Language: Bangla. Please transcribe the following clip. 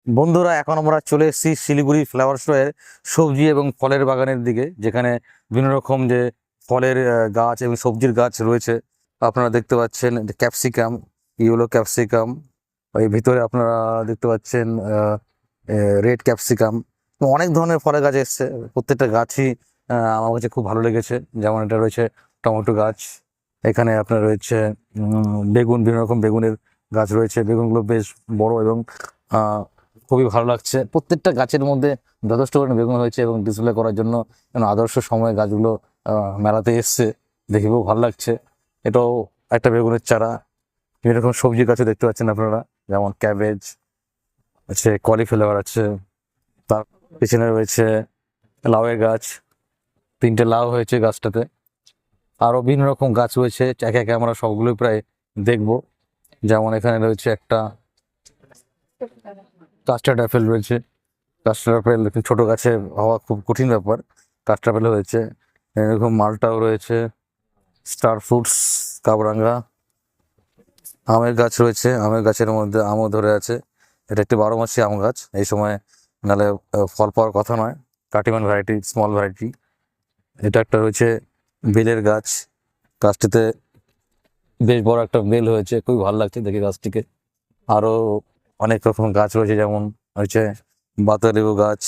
বন্ধুরা, এখন আমরা চলে এসেছি শিলিগুড়ি ফ্লাওয়ার শোয়ের সবজি এবং ফলের বাগানের দিকে, যেখানে বিভিন্ন রকম যে ফলের গাছ এবং সবজির গাছ রয়েছে। আপনারা দেখতে পাচ্ছেন ক্যাপসিকাম, ইয়েলো ক্যাপসিকাম, এই ভিতরে আপনারা দেখতে পাচ্ছেন রেড ক্যাপসিকাম। অনেক ধরনের ফলের গাছ এসছে। প্রত্যেকটা গাছই আমার কাছে খুব ভালো লেগেছে। যেমন এটা রয়েছে টমেটো গাছ, এখানে আপনার রয়েছে বেগুন, বিভিন্ন রকম বেগুনের গাছ রয়েছে। বেগুনগুলো বেশ বড় এবং খুবই ভালো লাগছে। প্রত্যেকটা গাছের মধ্যে যথেষ্ট পরিমাণে বেগুন হয়েছে এবং ডিসপ্লে করার জন্য আদর্শ সময়ে গাছগুলো মেলাতে এসছে, দেখে খুব ভালো লাগছে। এটাও একটা বেগুনের চারা। বিভিন্ন রকম সবজি গাছও দেখতে পাচ্ছেন আপনারা, যেমন ক্যাবেজ আছে, কলিফ্লাওয়ার আছে, তার পিছনে রয়েছে লাউয়ের গাছ। 3টে লাউ হয়েছে গাছটাতে। আরও বিভিন্ন রকম গাছ রয়েছে, একে একে আমরা সবগুলোই প্রায় দেখবো। যেমন এখানে রয়েছে একটা কাস্টার্ড অ্যাপেল রয়েছে। কাস্টার্ড অ্যাপেল ছোট গাছে হওয়া খুব কঠিন ব্যাপার, কাস্টার্ড অ্যাপেল হয়েছে। এরকম মালটাও রয়েছে, স্টার ফ্রুটস, কাবরাঙ্গা। আমের গাছ রয়েছে, আমের গাছের মধ্যে আমও ধরে আছে। এটা একটি 12 মাসি আম গাছ, এই সময় নাহলে ফল পাওয়ার কথা নয়। কাটিমান ভ্যারাইটি, স্মল ভ্যারাইটি। এটা একটা রয়েছে বেলের গাছ, গাছটিতে বেশ বড় একটা বেল হয়েছে, খুবই ভালো লাগছে দেখে গাছটিকে। আরও অনেক রকম গাছ রয়েছে, যেমন হচ্ছে বাতালেবু গাছ,